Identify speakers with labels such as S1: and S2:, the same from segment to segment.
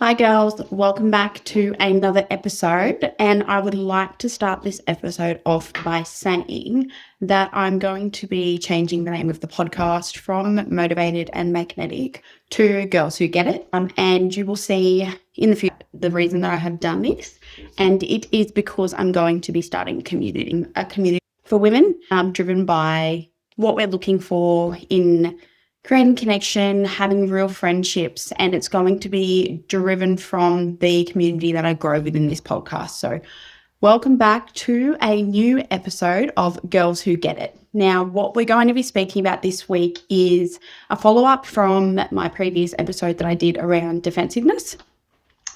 S1: Hi girls, welcome back to another episode, and I would like to start this episode off by saying that I'm going to be changing the name of the podcast from Motivated and Magnetic to Girls Who Get It, and you will see in the future the reason that I have done this, and it is because I'm going to be starting a community for women, driven by what we're looking for in creating connection, having real friendships, and it's going to be driven from the community that I grow within this podcast. So welcome back to a new episode of Girls Who Get It. Now, what we're going to be speaking about this week is a follow-up from my previous episode that I did around defensiveness.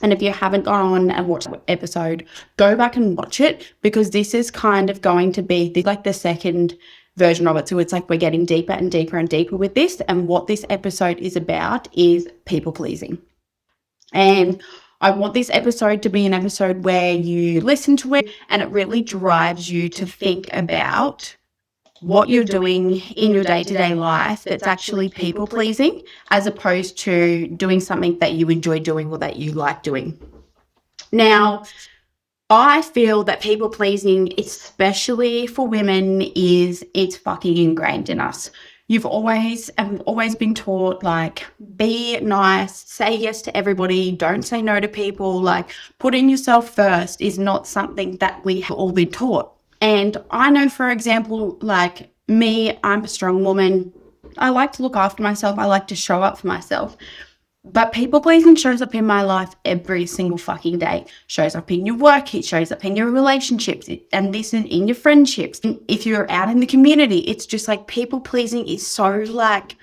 S1: And if you haven't gone on and watched the episode, go back and watch it, because this is kind of going to be like the second version of it. So it's like we're getting deeper and deeper and deeper with this. And what this episode is about is people pleasing. And I want this episode to be an episode where you listen to it and it really drives you to think about what you're doing in your day-to-day life that's actually people pleasing, as opposed to doing something that you enjoy doing or that you like doing. Now, I feel that people pleasing, especially for women, it's fucking ingrained in us. I've always been taught, like, be nice, say yes to everybody, don't say no to people, like, putting yourself first is not something that we have all been taught. And I know, for example, like me, I'm a strong woman. I like to look after myself. I like to show up for myself. But people pleasing shows up in my life every single fucking day. Shows up in your work, it shows up in your relationships, and this is in your friendships. And if you're out in the community, it's just like people pleasing is so like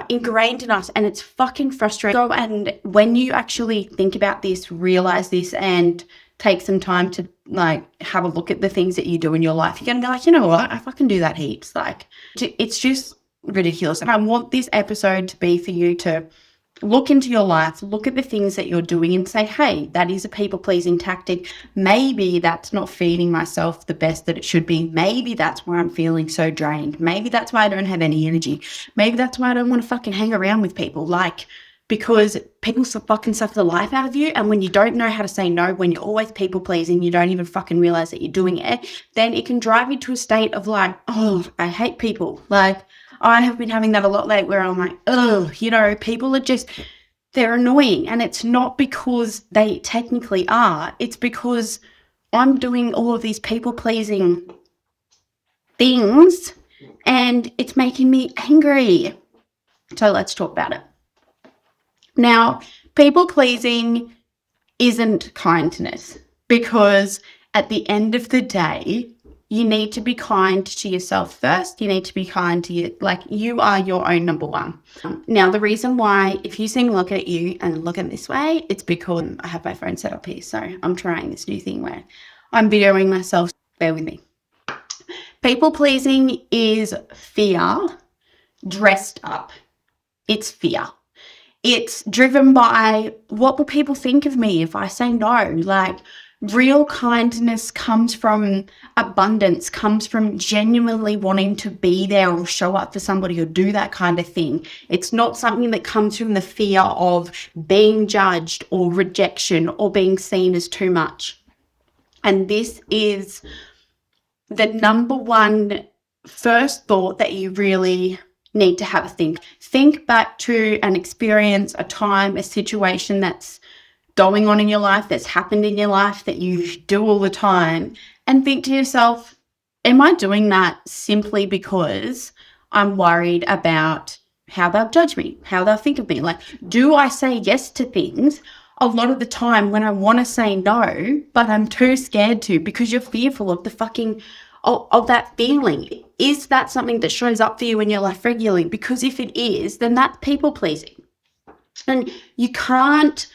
S1: ingrained in us, and it's fucking frustrating. So, and when you actually think about this, realize this, and take some time to like have a look at the things that you do in your life, you're gonna be like, you know what, I fucking do that heaps. Like, it's just ridiculous. And I want this episode to be for you to look into your life, look at the things that you're doing and say, hey, that is a people-pleasing tactic. Maybe that's not feeding myself the best that it should be. Maybe that's why I'm feeling so drained. Maybe that's why I don't have any energy. Maybe that's why I don't want to fucking hang around with people. Like, because people fucking suck the life out of you. And when you don't know how to say no, when you're always people-pleasing, you don't even fucking realize that you're doing it, then it can drive you to a state of like, oh, I hate people. Like, I have been having that a lot lately where I'm like, oh, people are just, they're annoying. And it's not because they technically are. It's because I'm doing all of these people-pleasing things and it's making me angry. So let's talk about it. Now, people-pleasing isn't kindness, because at the end of the day, you need to be kind to yourself first. You need to be kind to you. Like, you are your own number one. Now, the reason why, if you see me look at you and look at this way, it's because I have my phone set up here. So I'm trying this new thing where I'm videoing myself. Bear with me. People pleasing is fear dressed up. It's fear. It's driven by, what will people think of me if I say no? Like, real kindness comes from abundance, comes from genuinely wanting to be there or show up for somebody or do that kind of thing. It's not something that comes from the fear of being judged or rejection or being seen as too much. And this is the number one first thought that you really need to have a think. Think back to an experience, a time, a situation that's going on in your life, that's happened in your life, that you do all the time, and think to yourself, am I doing that simply because I'm worried about how they'll judge me, how they'll think of me? Like, do I say yes to things a lot of the time when I want to say no, but I'm too scared to, because you're fearful of the fucking of that feeling? Is that something that shows up for you in your life regularly? Because if it is, then that's people pleasing. And you can't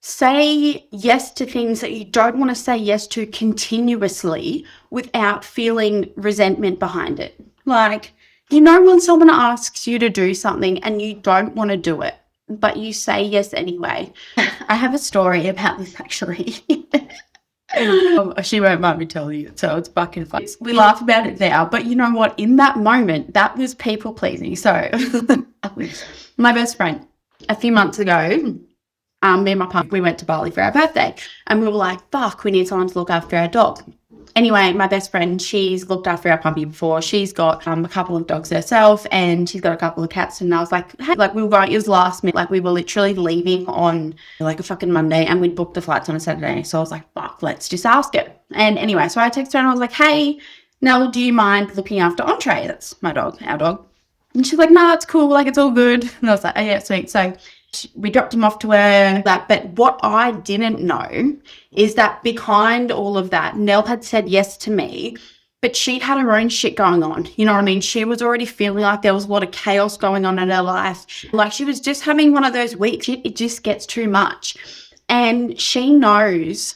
S1: say yes to things that you don't want to say yes to continuously without feeling resentment behind it. Like, when someone asks you to do something and you don't want to do it, but you say yes anyway. I have a story about this, actually. She won't mind me telling you, so it's fucking fun. We laugh about it now, but you know what? In that moment, that was people pleasing. So my best friend, a few months ago, Me and my partner, we went to Bali for our birthday, and we were like, fuck, we need someone to look after our dog. Anyway, my best friend, she's looked after our puppy before. She's got a couple of dogs herself, and she's got a couple of cats. And I was like, hey, like, we were going, it was last minute, like, we were literally leaving on like a fucking Monday, and we'd booked the flights on a Saturday. So I was like, fuck, let's just ask her. And anyway, so I texted her and I was like, hey, Nell, do you mind looking after Entree? That's my dog, our dog. And she's like, no, it's cool, like, it's all good. And I was like, oh yeah, sweet. So we dropped him off to her, but what I didn't know is that behind all of that, Nell had said yes to me, but she'd had her own shit going on. You know what I mean? She was already feeling like there was a lot of chaos going on in her life. Like, she was just having one of those weeks. It just gets too much. And she knows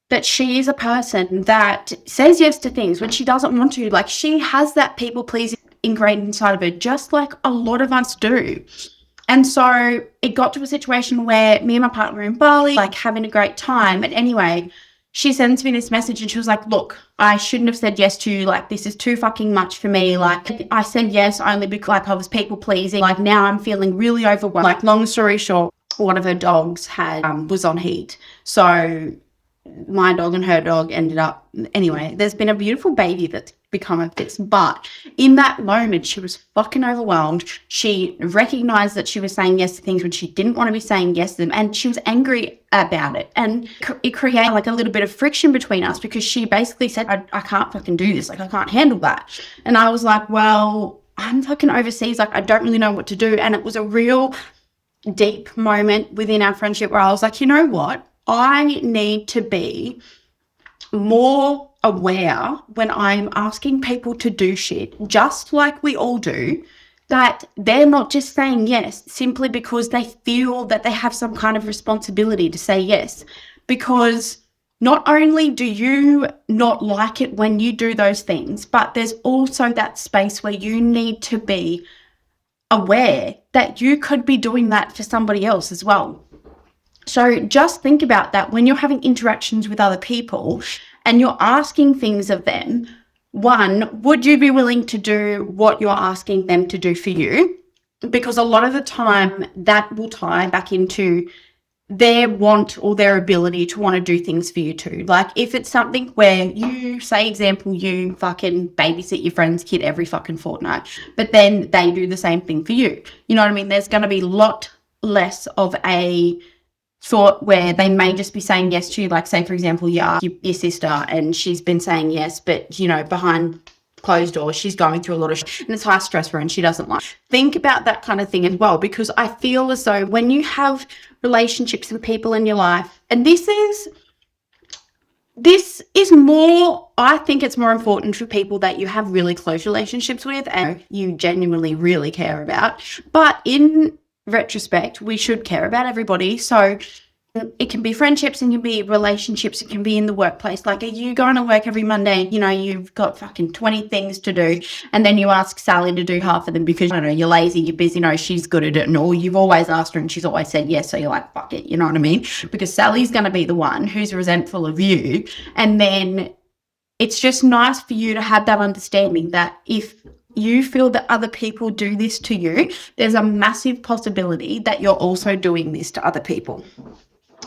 S1: that she is a person that says yes to things when she doesn't want to. Like, she has that people pleasing ingrained inside of her, just like a lot of us do. And so it got to a situation where me and my partner were in Bali, like, having a great time. And anyway, she sends me this message and she was like, look, I shouldn't have said yes to you. Like, this is too fucking much for me. Like, I said yes only because, like, I was people pleasing. Like, now I'm feeling really overwhelmed. Like, long story short, one of her dogs was on heat. So my dog and her dog ended up, anyway, there's been a beautiful baby that's become of this, but in that moment she was fucking overwhelmed. She recognized that she was saying yes to things when she didn't want to be saying yes to them, and she was angry about it, and it created like a little bit of friction between us because she basically said, I can't fucking do this, like, I can't handle that. And I was like, well, I'm fucking overseas, like, I don't really know what to do. And it was a real deep moment within our friendship where I was like, you know what, I need to be more aware when I'm asking people to do shit, just like we all do, that they're not just saying yes simply because they feel that they have some kind of responsibility to say yes. Because not only do you not like it when you do those things, but there's also that space where you need to be aware that you could be doing that for somebody else as well. So just think about that when you're having interactions with other people and you're asking things of them. One, would you be willing to do what you're asking them to do for you? Because a lot of the time that will tie back into their want or their ability to want to do things for you too. Like, if it's something where you, say example, you fucking babysit your friend's kid every fucking fortnight, but then they do the same thing for you. You know what I mean? There's going to be a lot less of a thought where they may just be saying yes to you. Like, say, for example, you ask your sister and she's been saying yes, but, you know, behind closed doors, she's going through a lot of and it's high stress for her and she doesn't like. Think about that kind of thing as well, because I feel as though when you have relationships with people in your life, and this is more, I think it's more important for people that you have really close relationships with and you genuinely really care about. But in retrospect, we should care about everybody. So it can be friendships, and can be relationships, it can be in the workplace. Like, are you going to work every Monday, you know, you've got fucking 20 things to do, and then you ask Sally to do half of them because, I don't know, you're lazy, you're busy, no, she's good at it, and all, you've always asked her and she's always said yes, so you're like, fuck it, you know what I mean? Because Sally's going to be the one who's resentful of you. And then it's just nice for you to have that understanding that if you feel that other people do this to you, there's a massive possibility that you're also doing this to other people.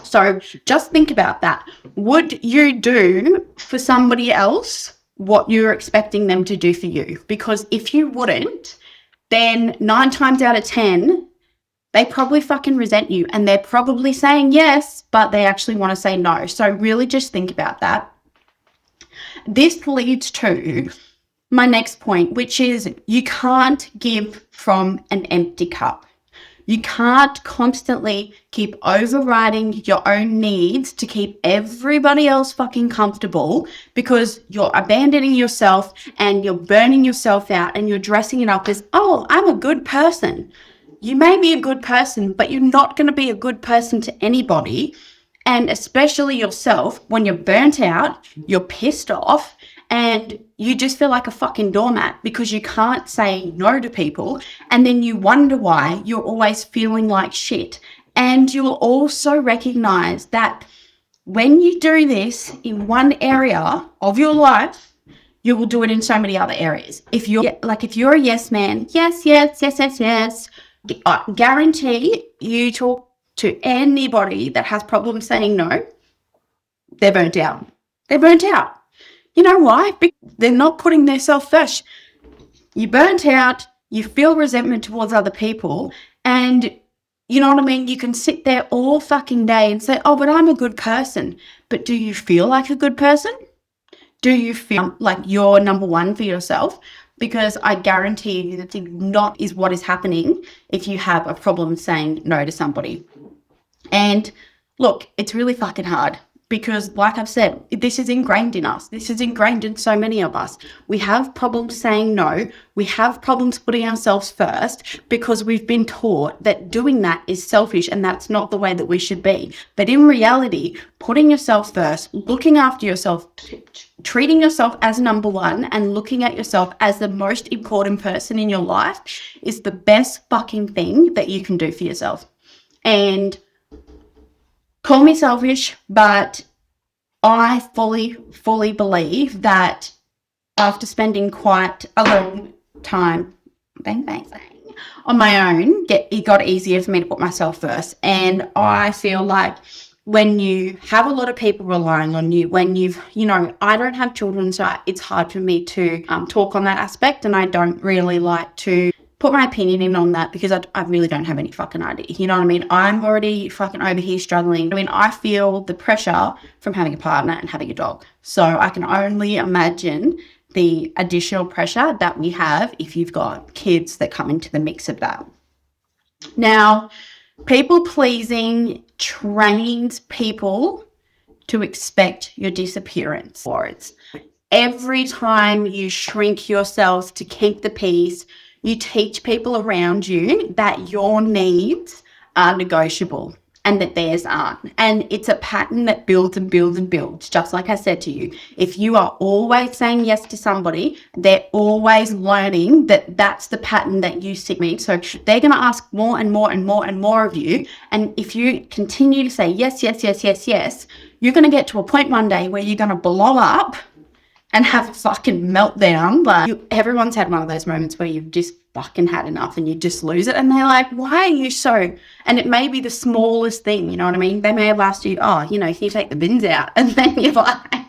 S1: So just think about that. Would you do for somebody else what you're expecting them to do for you? Because if you wouldn't, then 9 times out of 10, they probably fucking resent you, and they're probably saying yes, but they actually want to say no. So really just think about that. This leads to my next point, which is you can't give from an empty cup. You can't constantly keep overriding your own needs to keep everybody else fucking comfortable, because you're abandoning yourself and you're burning yourself out and you're dressing it up as, oh, I'm a good person. You may be a good person, but you're not going to be a good person to anybody, and especially yourself, when you're burnt out, you're pissed off, and you just feel like a fucking doormat because you can't say no to people, and then you wonder why you're always feeling like shit. And you'll also recognize that when you do this in one area of your life, you will do it in so many other areas. If you're a yes man, yes, I guarantee you talk to anybody that has problems saying no, they're burnt out. They're burnt out. You know why? Because they're not putting themselves first. You're burnt out, you feel resentment towards other people, and you know what I mean? You can sit there all fucking day and say, oh, but I'm a good person. But do you feel like a good person? Do you feel like you're number one for yourself? Because I guarantee you that not is what is happening if you have a problem saying no to somebody. And look, it's really fucking hard because, like I've said, this is ingrained in us. This is ingrained in so many of us. We have problems saying no. We have problems putting ourselves first because we've been taught that doing that is selfish and that's not the way that we should be. But in reality, putting yourself first, looking after yourself, treating yourself as number one and looking at yourself as the most important person in your life is the best fucking thing that you can do for yourself. And call me selfish, but I fully believe that after spending quite a long time on my own, it got easier for me to put myself first. And I feel like when you have a lot of people relying on you, when I don't have children, so it's hard for me to talk on that aspect, and I don't really like to put my opinion in on that because I really don't have any fucking idea. You know what I mean? I'm already fucking over here struggling. I mean, I feel the pressure from having a partner and having a dog. So I can only imagine the additional pressure that we have if you've got kids that come into the mix of that. Now, people pleasing trains people to expect your disappearance. Or it's every time you shrink yourselves to keep the peace, you teach people around you that your needs are negotiable and that theirs aren't. And it's a pattern that builds and builds and builds. Just like I said to you, if you are always saying yes to somebody, they're always learning that that's the pattern that you stick with. So they're going to ask more and more and more and more of you. And if you continue to say yes, yes, yes, yes, yes, you're going to get to a point one day where you're going to blow up and have a fucking meltdown. Like, everyone's had one of those moments where you've just fucking had enough and you just lose it. And they're like, why are you so? And it may be the smallest thing, you know what I mean? They may have asked you, oh, can you take the bins out? And then you're like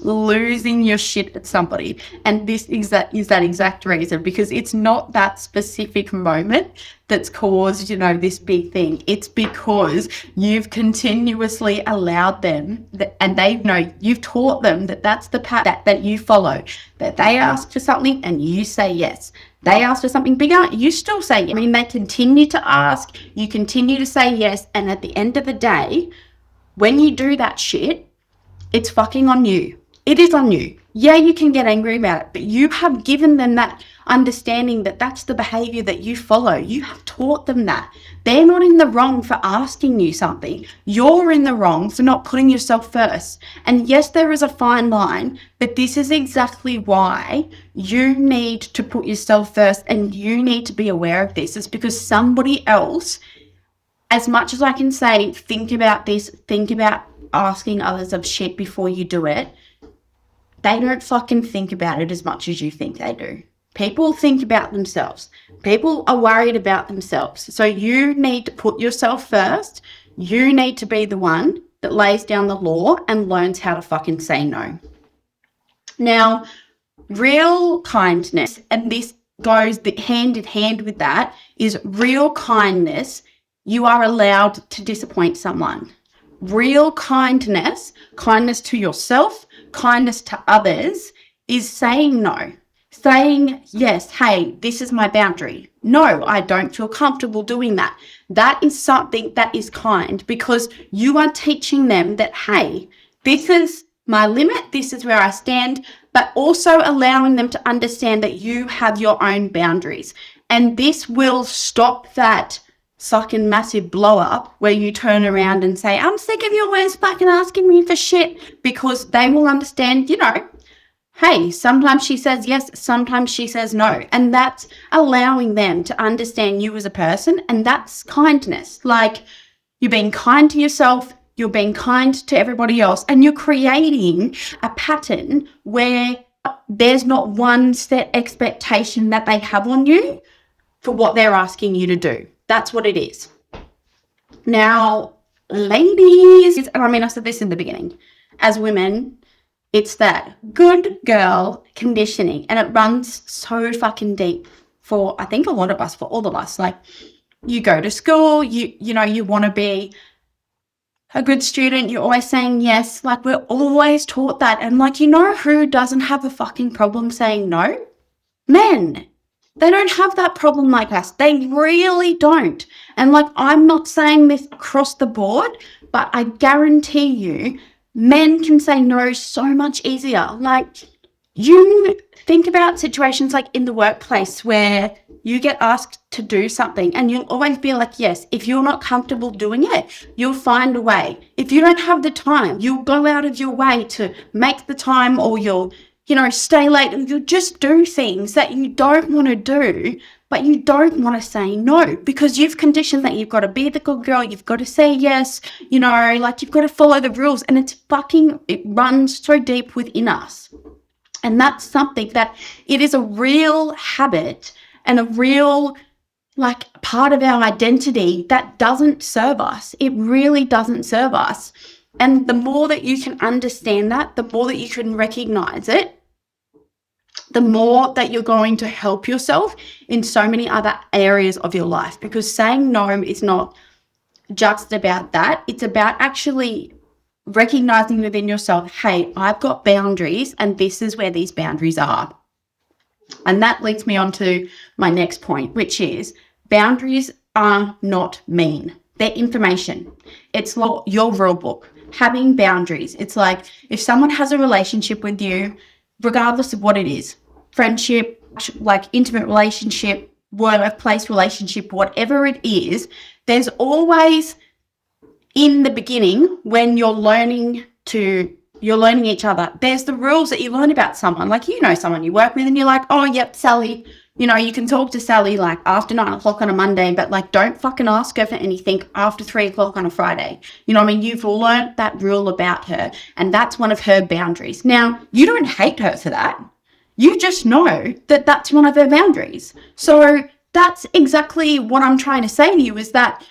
S1: losing your shit at somebody. And this is that exact reason, because it's not that specific moment that's caused, this big thing. It's because you've continuously allowed them and they know you've taught them that that's the path that you follow, that they ask for something and you say yes. They ask for something bigger, you still say yes. I mean, they continue to ask, you continue to say yes. And at the end of the day, when you do that shit, it's fucking on you. It is on you. Yeah, you can get angry about it, but you have given them that understanding that that's the behavior that you follow. You have taught them that. They're not in the wrong for asking you something. You're in the wrong for not putting yourself first. And yes, there is a fine line, but this is exactly why you need to put yourself first and you need to be aware of this. It's because somebody else, as much as I can say, think about this, think about asking others of shit before you do it, they don't fucking think about it as much as you think they do. People think about themselves. People are worried about themselves. So you need to put yourself first. You need to be the one that lays down the law and learns how to fucking say no. Now, real kindness, and this goes hand in hand with that, is real kindness. You are allowed to disappoint someone. Real kindness to yourself, kindness to others, is saying no. Saying, yes, hey, this is my boundary. No, I don't feel comfortable doing that. That is something that is kind, because you are teaching them that, hey, this is my limit, this is where I stand, but also allowing them to understand that you have your own boundaries. And this will stop that fucking massive blow up where you turn around and say, I'm sick of you always fucking asking me for shit, because they will understand, hey, sometimes she says yes, sometimes she says no. And that's allowing them to understand you as a person. And that's kindness. Like, you're being kind to yourself, you're being kind to everybody else, and you're creating a pattern where there's not one set expectation that they have on you for what they're asking you to do. That's what it is. Now, ladies, and I mean, I said this in the beginning, as women, it's that good girl conditioning, and it runs so fucking deep for, I think, a lot of us, for all of us. Like, you go to school, you know, you want to be a good student, you're always saying yes. Like, we're always taught that. And like, you know who doesn't have a fucking problem saying no? Men. They don't have that problem like us. They really don't. And like, I'm not saying this across the board, but I guarantee you, men can say no so much easier. Like, you think about situations like in the workplace where you get asked to do something and you'll always be like, yes. If you're not comfortable doing it, you'll find a way. If you don't have the time, you'll go out of your way to make the time, or you'll, you know, stay late, and you'll just do things that you don't want to do, but you don't want to say no, because you've conditioned that you've got to be the good girl, you've got to say yes, you know, like you've got to follow the rules, and it runs so deep within us. And that's something that it is a real habit and a real, like, part of our identity that doesn't serve us. It really doesn't serve us. And the more that you can understand that, the more that you can recognize it, the more that you're going to help yourself in so many other areas of your life. Because saying no is not just about that. It's about actually recognizing within yourself, hey, I've got boundaries, and this is where these boundaries are. And that leads me on to my next point, which is boundaries are not mean. They're information. It's like your rule book. Having boundaries. It's like if someone has a relationship with you, regardless of what it is, friendship, like intimate relationship, workplace relationship, whatever it is, there's always, in the beginning, when you're learning each other, there's the rules that you learn about someone. Like, you know, someone you work with and you're like, oh, yep, Sally, you know, you can talk to Sally like after 9 o'clock on a Monday, but like, don't fucking ask her for anything after 3 o'clock on a Friday. You know what I mean? You've learnt that rule about her, and that's one of her boundaries. Now, you don't hate her for that. You just know that that's one of her boundaries. So that's exactly what I'm trying to say to you, is that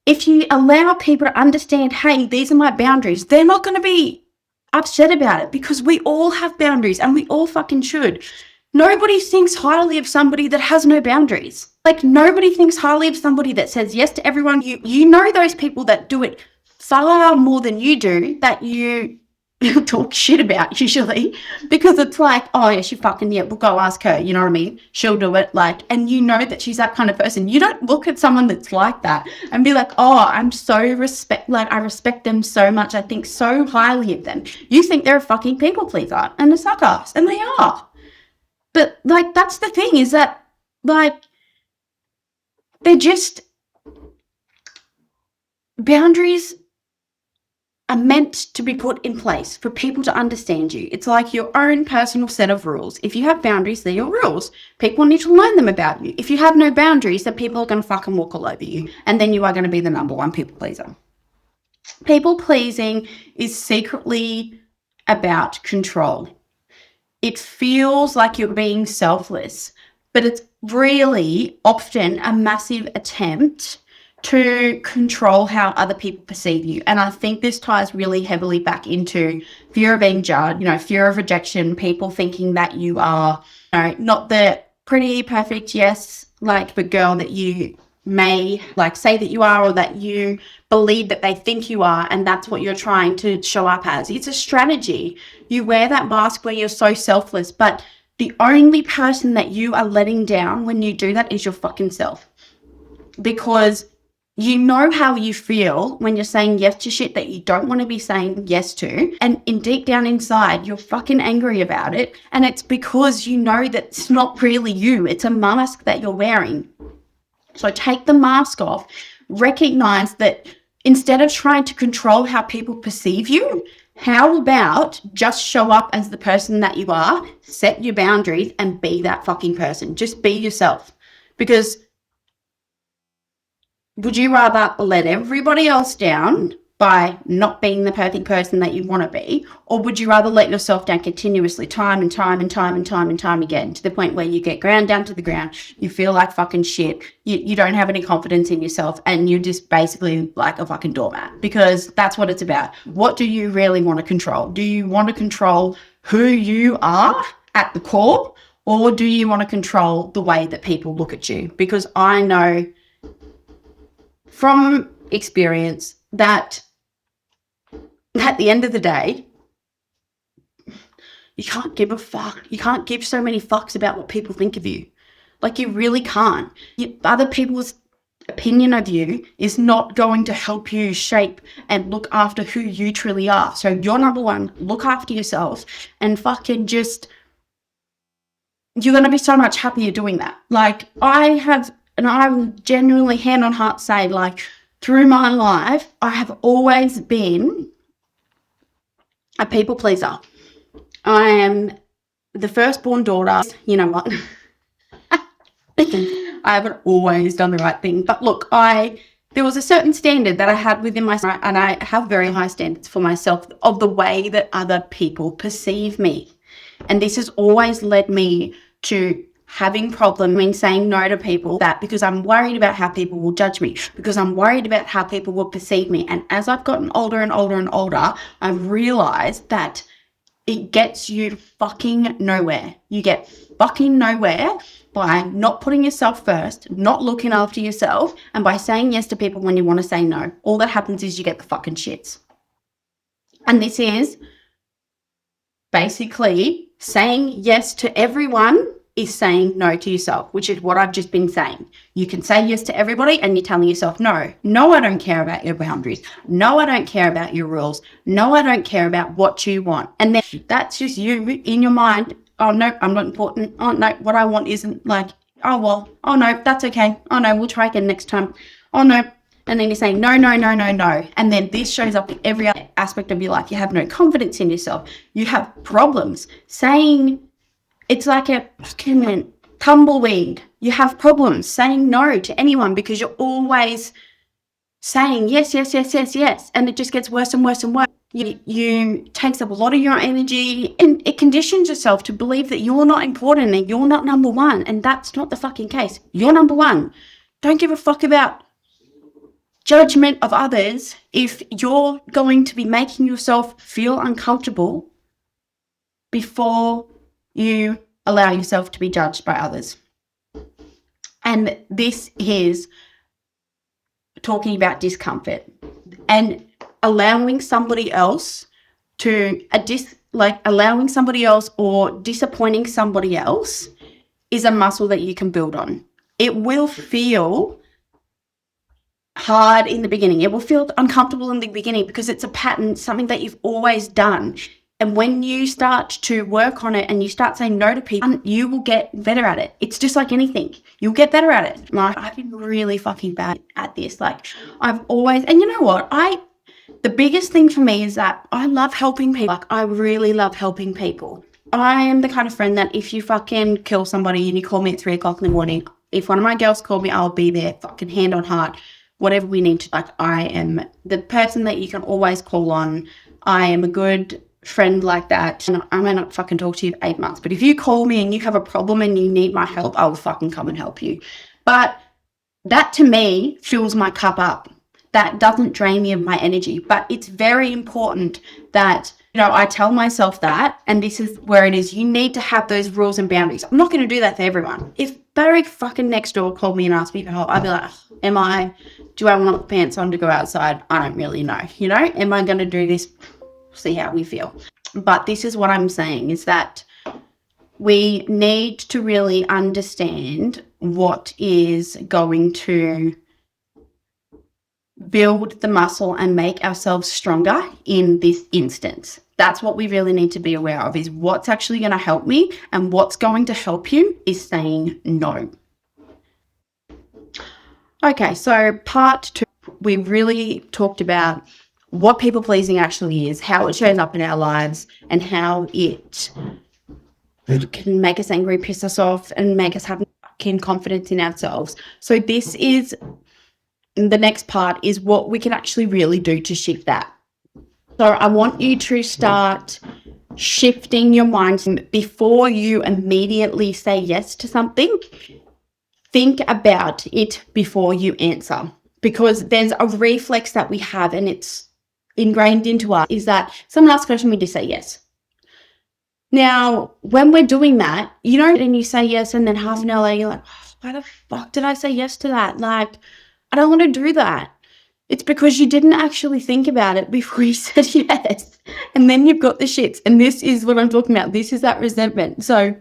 S1: if you allow people to understand, hey, these are my boundaries, they're not going to be upset about it, because we all have boundaries and we all fucking should. Nobody thinks highly of somebody that has no boundaries. Like, nobody thinks highly of somebody that says yes to everyone. You know those people that do it far more than you do, that you talk shit about usually, because it's like, oh yeah, we'll go ask her, you know what I mean? She'll do it, like, and you know that she's that kind of person. You don't look at someone that's like that and be like, oh, I respect them so much, I think so highly of them. You think they're a fucking people pleaser and a sucker, and they are. But like, that's the thing, is that like, they're just, boundaries are meant to be put in place for people to understand you. It's like your own personal set of rules. If you have boundaries, they're your rules. People need to learn them about you. If you have no boundaries, then people are going to fucking walk all over you, and then you are going to be the number one people pleaser. People pleasing is secretly about control. It feels like you're being selfless, but it's really often a massive attempt to control how other people perceive you. And I think this ties really heavily back into fear of being judged, you know, fear of rejection, people thinking that you are, you know, not the pretty, perfect, yes, like the girl that you may like say that you are, or that you believe that they think you are, and that's what you're trying to show up as. It's a strategy. You wear that mask where you're so selfless, but the only person that you are letting down when you do that is your fucking self. Because you know how you feel when you're saying yes to shit that you don't want to be saying yes to. And deep down inside, you're fucking angry about it. And it's because you know that it's not really you. It's a mask that you're wearing. So take the mask off. Recognize that instead of trying to control how people perceive you, how about just show up as the person that you are, set your boundaries, and be that fucking person. Just be yourself. Because would you rather let everybody else down, by not being the perfect person that you want to be? Or would you rather let yourself down continuously time and time again, to the point where you get ground down to the ground, you feel like fucking shit, you don't have any confidence in yourself, and you're just basically like a fucking doormat? Because that's what it's about. What do you really want to control? Do you want to control who you are at the core, or do you want to control the way that people look at you? Because I know from experience that at the end of the day, you can't give a fuck. You can't give so many fucks about what people think of you. Like, you really can't. Other people's opinion of you is not going to help you shape and look after who you truly are. So you're number one, look after yourself, and fucking just, you're going to be so much happier doing that. Like, I will genuinely, hand on heart, say, like, through my life, I have always been a people pleaser. I am the firstborn daughter. You know what? I haven't always done the right thing. But look, there was a certain standard that I had within myself, and I have very high standards for myself of the way that other people perceive me. And this has always led me to having problems in saying no to people, that because I'm worried about how people will judge me, because I'm worried about how people will perceive me. And as I've gotten older and older and older, I've realized that it gets you fucking nowhere. You get fucking nowhere by not putting yourself first, not looking after yourself, and by saying yes to people when you want to say no. All that happens is you get the fucking shits. And this is basically saying yes to everyone is saying no to yourself, which is what I've just been saying. You can say yes to everybody and you're telling yourself no. No, I don't care about your boundaries. No, I don't care about your rules. No, I don't care about what you want. And then that's just you in your mind. Oh, no, I'm not important. Oh, no, what I want isn't like, oh, well, oh, no, that's okay. Oh, no, we'll try again next time. Oh, no. And then you're saying no. And then this shows up in every other aspect of your life. You have no confidence in yourself. You have problems saying, it's like a fucking tumbleweed. You have problems saying no to anyone because you're always saying yes. And it just gets worse and worse and worse. You takes up a lot of your energy, and it conditions yourself to believe that you're not important and you're not number one. And that's not the fucking case. You're number one. Don't give a fuck about judgment of others if you're going to be making yourself feel uncomfortable before you allow yourself to be judged by others. And this is talking about discomfort and allowing somebody else allowing somebody else or disappointing somebody else is a muscle that you can build on. It will feel hard in the beginning. It will feel uncomfortable in the beginning because it's a pattern, something that you've always done. And when you start to work on it and you start saying no to people, you will get better at it. It's just like anything. You'll get better at it. Like, I've been really fucking bad at this. Like, I've always, and you know what? The biggest thing for me is that I love helping people. Like, I really love helping people. I am the kind of friend that if you fucking kill somebody and you call me at 3:00 in the morning, if one of my girls called me, I'll be there, fucking hand on heart, whatever we need to. Like, I am the person that you can always call on. I am a good friend like that. And I may not fucking talk to you for 8 months, but if you call me and you have a problem and you need my help, I will fucking come and help you. But that to me fills my cup up. That doesn't drain me of my energy. But it's very important that, I tell myself that, and this is where it is. You need to have those rules and boundaries. I'm not going to do that for everyone. If Barry fucking next door called me and asked me for help, I'd be like, do I want pants on to go outside? I don't really know. Am I going to do this? See how we feel. But this is what I'm saying, is that we need to really understand what is going to build the muscle and make ourselves stronger in this instance. That's what we really need to be aware of, is what's actually going to help me, and what's going to help you is saying no. Okay, so part 2, we really talked about what people pleasing actually is, how it shows up in our lives, and how it can make us angry, piss us off, and make us have fucking confidence in ourselves. So this is the next part is what we can actually really do to shift that. So I want you to start shifting your mind before you immediately say yes to something. Think about it before you answer, because there's a reflex that we have, and it's ingrained into us, is that someone asks a question, we just say yes. Now, when we're doing that, you don't, and you say yes, and then half an hour later, you're like, oh, why the fuck did I say yes to that? Like, I don't want to do that. It's because you didn't actually think about it before you said yes. And then you've got the shits. And this is what I'm talking about. This is that resentment. So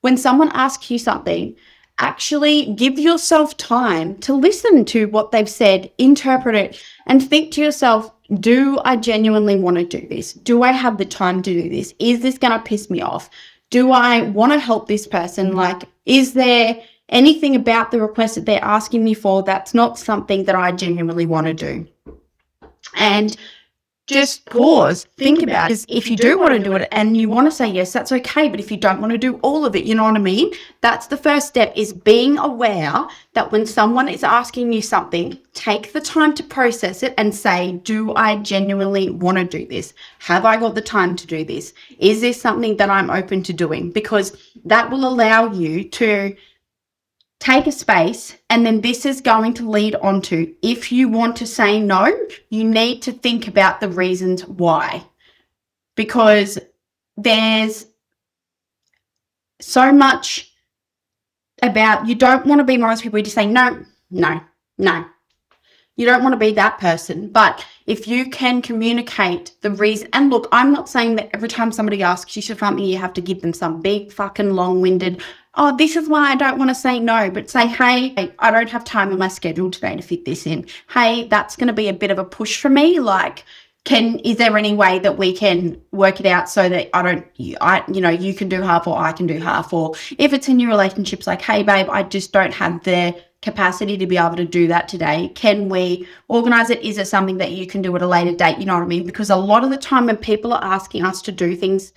S1: when someone asks you something, actually give yourself time to listen to what they've said, interpret it, and think to yourself, do I genuinely want to do this? Do I have the time to do this? Is this going to piss me off? Do I want to help this person? Like, is there anything about the request that they're asking me for that's not something that I genuinely want to do? And just pause, think about it. If you do want to do it and you want to say yes, that's okay. But if you don't want to do all of it, you know what I mean? That's the first step, is being aware that when someone is asking you something, take the time to process it and say, do I genuinely want to do this? Have I got the time to do this? Is this something that I'm open to doing? Because that will allow you to take a space, and then this is going to lead on to, if you want to say no, you need to think about the reasons why. Because there's so much about, you don't want to be one of those people who just say no, no, no. You don't want to be that person. But if you can communicate the reason, and look, I'm not saying that every time somebody asks you something, you have to give them some big fucking long-winded, oh, this is why I don't want to say no, but say, hey, I don't have time in my schedule today to fit this in. Hey, that's going to be a bit of a push for me. Like, is there any way that we can work it out so that you can do half or I can do half? Or if it's in your relationships, like, hey, babe, I just don't have the capacity to be able to do that today. Can we organize it? Is it something that you can do at a later date? You know what I mean? Because a lot of the time when people are asking us to do things,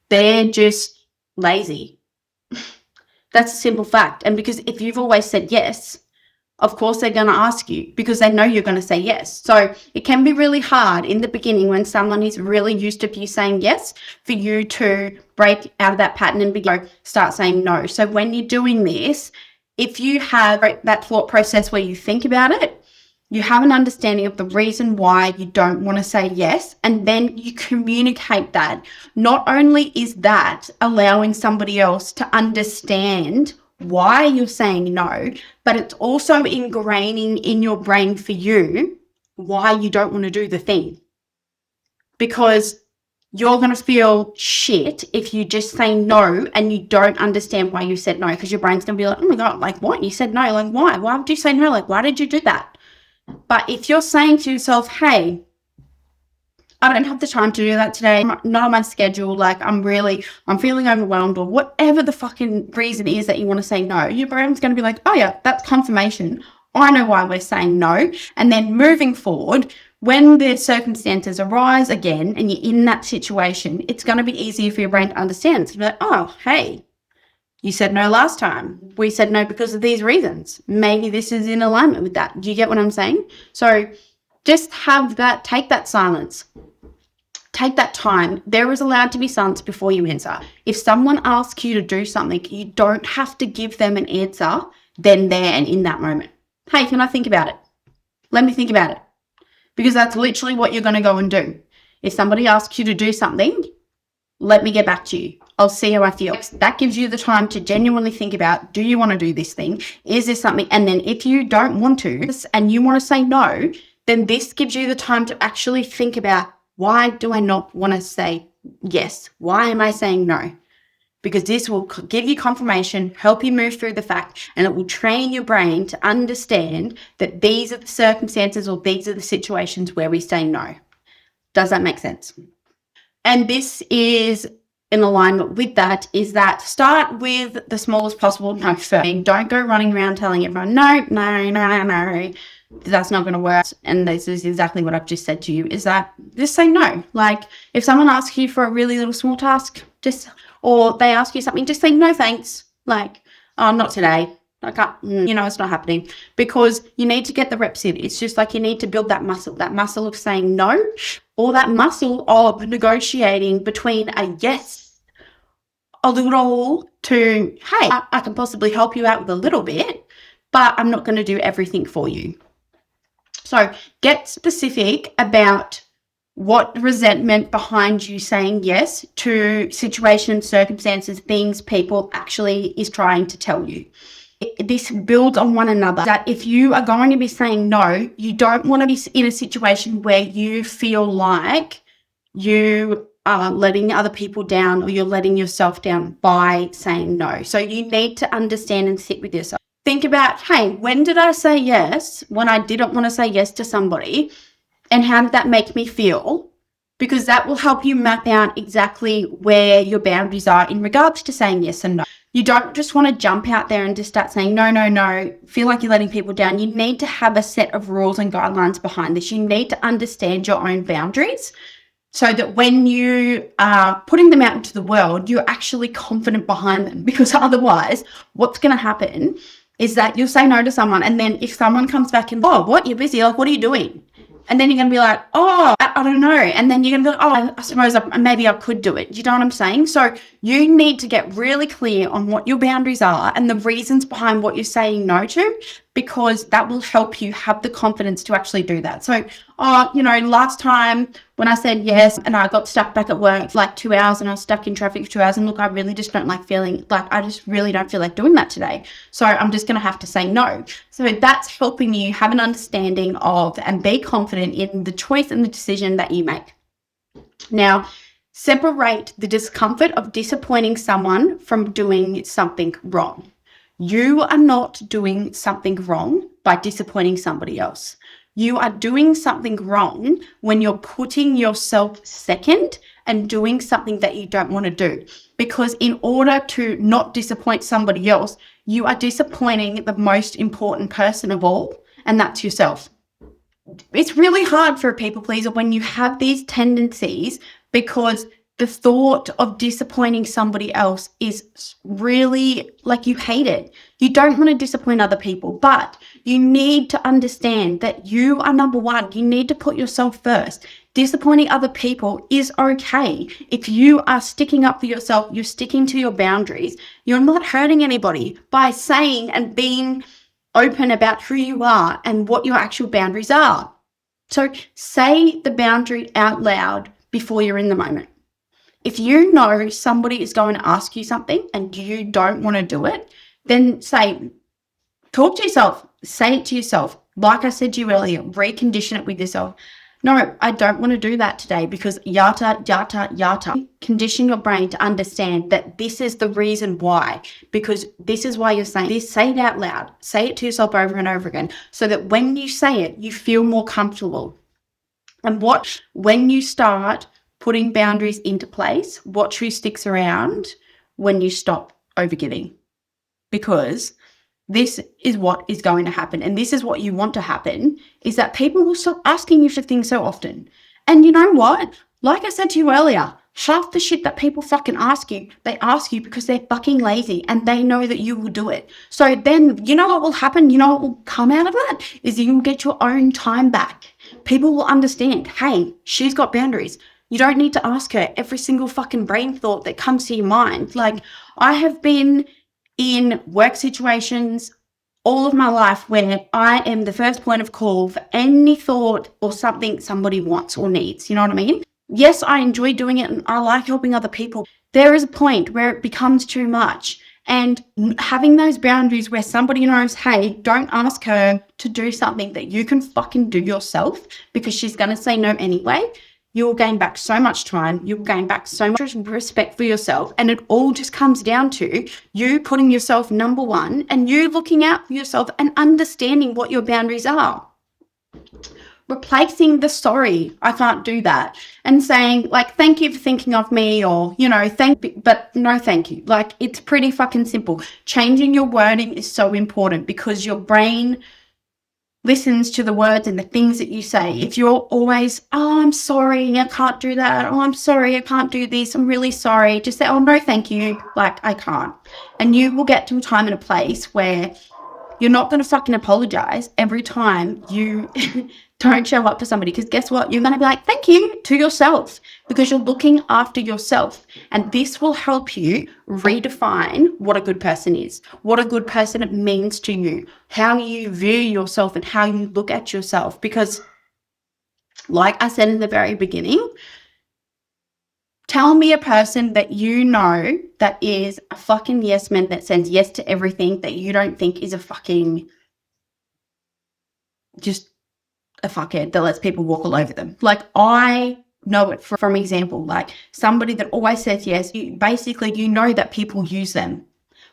S1: they're just lazy. That's a simple fact. And because if you've always said yes, of course they're going to ask you, because they know you're going to say yes. So it can be really hard in the beginning when someone is really used to you saying yes, for you to break out of that pattern and start saying no. So when you're doing this, if you have that thought process where you think about it, you have an understanding of the reason why you don't want to say yes, and then you communicate that. Not only is that allowing somebody else to understand why you're saying no, but it's also ingraining in your brain for you why you don't want to do the thing. Because you're going to feel shit if you just say no and you don't understand why you said no, because your brain's going to be like, oh my God, like what? You said no, like why? Why would you say no? Like, why did you do that? But if you're saying to yourself, hey, I don't have the time to do that today, I'm not on my schedule, like I'm feeling overwhelmed, or whatever the fucking reason is that you want to say no, your brain's going to be like, oh yeah, that's confirmation. I know why we're saying no. And then moving forward, when the circumstances arise again and you're in that situation, it's going to be easier for your brain to understand. It's like, oh, hey, you said no last time. We said no because of these reasons. Maybe this is in alignment with that. Do you get what I'm saying? So just take that silence. Take that time. There is allowed to be silence before you answer. If someone asks you to do something, you don't have to give them an answer then, there, and in that moment. Hey, can I think about it? Let me think about it. Because that's literally what you're going to go and do. If somebody asks you to do something, let me get back to you. I'll see how I feel. That gives you the time to genuinely think about, do you want to do this thing? Is this something? And then if you don't want to and you want to say no, then this gives you the time to actually think about, why do I not want to say yes? Why am I saying no? Because this will give you confirmation, help you move through the fact, and it will train your brain to understand that these are the circumstances or these are the situations where we say no. Does that make sense? And this is in alignment with that, is that start with the smallest possible no first. Don't go running around telling everyone, no, that's not going to work. And this is exactly what I've just said to you, is that just say no. Like if someone asks you for a really little small task, or they ask you something, just say no thanks. Like, oh, not today. Like, it's not happening, because you need to get the reps in. It's just like you need to build that muscle of saying no, or that muscle of negotiating between a yes, a little, to, hey, I can possibly help you out with a little bit, but I'm not going to do everything for you. So get specific about what resentment behind you saying yes to situations, circumstances, things, people actually is trying to tell you. This builds on one another. That if you are going to be saying no, you don't want to be in a situation where you feel like you are letting other people down, or you're letting yourself down by saying no. So you need to understand and sit with yourself. Think about, hey, when did I say yes when I didn't want to say yes to somebody? And how did that make me feel? Because that will help you map out exactly where your boundaries are in regards to saying yes and no. You don't just want to jump out there and just start saying no, feel like you're letting people down. You need to have a set of rules and guidelines behind this. You need to understand your own boundaries, so that when you are putting them out into the world, you're actually confident behind them. Because otherwise, what's going to happen is that you'll say no to someone, and then if someone comes back and, oh, what, you're busy, like, what are you doing? And then you're going to be like, oh, I don't know. And then you're going to be like, oh, I suppose maybe I could do it. Do you know what I'm saying? So you need to get really clear on what your boundaries are and the reasons behind what you're saying no to, because that will help you have the confidence to actually do that. So, last time when I said yes and I got stuck back at work for like 2 hours and I was stuck in traffic for 2 hours, and look, I really just don't like feeling like, I just really don't feel like doing that today. So I'm just going to have to say no. So that's helping you have an understanding of and be confident in the choice and the decision that you make. Now, separate the discomfort of disappointing someone from doing something wrong. You are not doing something wrong by disappointing somebody else. You are doing something wrong when you're putting yourself second and doing something that you don't want to do. Because in order to not disappoint somebody else, you are disappointing the most important person of all, and that's yourself. It's really hard for a people pleaser when you have these tendencies, because the thought of disappointing somebody else is really, like, you hate it. You don't want to disappoint other people, but you need to understand that you are number one. You need to put yourself first. Disappointing other people is okay. If you are sticking up for yourself, you're sticking to your boundaries, you're not hurting anybody by saying and being open about who you are and what your actual boundaries are. So say the boundary out loud before you're in the moment. If you know somebody is going to ask you something and you don't want to do it, then talk to yourself, say it to yourself. Like I said to you earlier, recondition it with yourself. No, I don't want to do that today because yata, yata, yata. Condition your brain to understand that this is the reason why, because this is why you're saying this. Say it out loud. Say it to yourself over and over again, so that when you say it, you feel more comfortable. And watch when you start putting boundaries into place, watch who sticks around when you stop overgiving. Because this is what is going to happen, and this is what you want to happen, is that people will stop asking you for things so often. And you know what? Like I said to you earlier, half the shit that people fucking ask you, they ask you because they're fucking lazy and they know that you will do it. So then, you know what will happen? You know what will come out of that? Is you will get your own time back. People will understand, hey, she's got boundaries. You don't need to ask her every single fucking brain thought that comes to your mind. Like, I have been in work situations all of my life where I am the first point of call for any thought or something somebody wants or needs. You know what I mean? Yes, I enjoy doing it and I like helping other people. There is a point where it becomes too much. And having those boundaries where somebody knows, hey, don't ask her to do something that you can fucking do yourself because she's going to say no anyway. You will gain back so much time. You'll gain back so much respect for yourself. And it all just comes down to you putting yourself number one and you looking out for yourself and understanding what your boundaries are. Replacing the sorry, I can't do that, and saying, like, thank you for thinking of me, or, but no thank you. Like, it's pretty fucking simple. Changing your wording is so important because your brain listens to the words and the things that you say. If you're always, oh, I'm sorry, I can't do that. Oh, I'm sorry, I can't do this. I'm really sorry. Just say, oh, no, thank you. Like, I can't. And you will get to a time and a place where You're not going to fucking apologize every time you don't show up for somebody, because guess what? You're going to be like, thank you to yourself, because you're looking after yourself. And this will help you redefine what a good person is, what a good person means to you, how you view yourself and how you look at yourself. Because like I said in the very beginning, tell me a person that you know that is a fucking yes man, that says yes to everything, that you don't think is a fucking just a fuckhead that lets people walk all over them. Like, I know it from example, like somebody that always says yes, you know that people use them.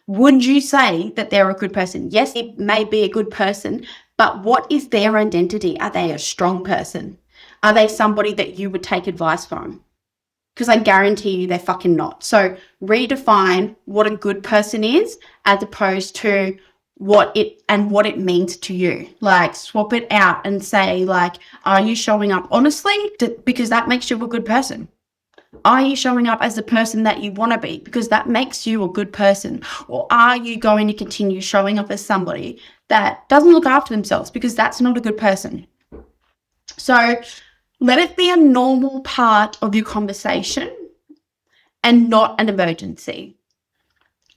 S1: Would you say that they're a good person? Yes, it may be a good person, but what is their identity? Are they a strong person? Are they somebody that you would take advice from? Because I guarantee you they're fucking not. So redefine what a good person is, as opposed to what it means to you. Like, swap it out and say, like, are you showing up honestly? Because that makes you a good person. Are you showing up as the person that you want to be? Because that makes you a good person. Or are you going to continue showing up as somebody that doesn't look after themselves? Because that's not a good person. So let it be a normal part of your conversation and not an emergency.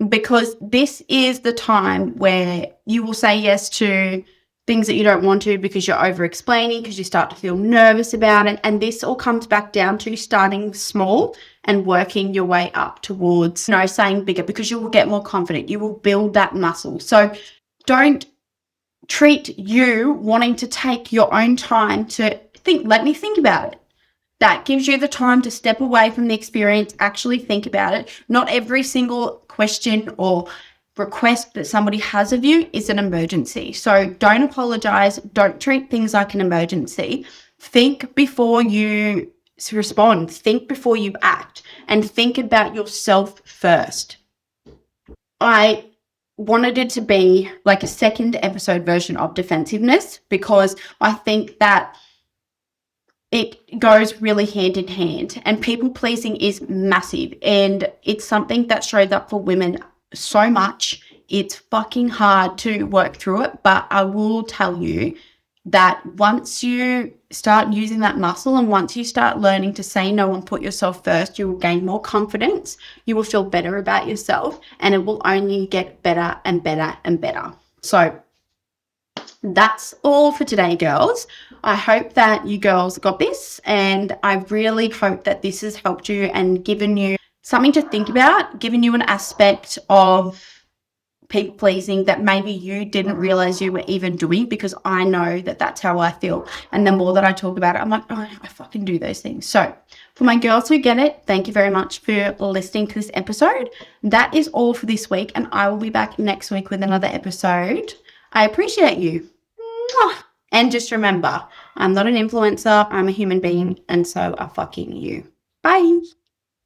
S1: Because this is the time where you will say yes to things that you don't want to, because you're over explaining, because you start to feel nervous about it. And this all comes back down to starting small and working your way up towards, saying bigger, because you will get more confident. You will build that muscle. So don't treat you wanting to take your own time to think. Let me think about it. That gives you the time to step away from the experience, actually think about it. Not every single question or request that somebody has of you is an emergency. So don't apologize. Don't treat things like an emergency. Think before you respond. Think before you act, and think about yourself first. I wanted it to be like a second episode version of defensiveness, because I think that it goes really hand in hand, and people pleasing is massive, and it's something that shows up for women so much. It's fucking hard to work through it, but I will tell you that once you start using that muscle, and once you start learning to say no and put yourself first, you will gain more confidence, you will feel better about yourself, and it will only get better and better and better. So that's all for today, girls. I hope that you girls got this, and I really hope that this has helped you and given you something to think about, given you an aspect of people pleasing that maybe you didn't realize you were even doing, because I know that that's how I feel. And the more that I talk about it, I'm like, oh, I fucking do those things. So for my girls who get it, thank you very much for listening to this episode. That is all for this week, and I will be back next week with another episode. I appreciate you. And just remember, I'm not an influencer, I'm a human being, and so are fucking you. Bye.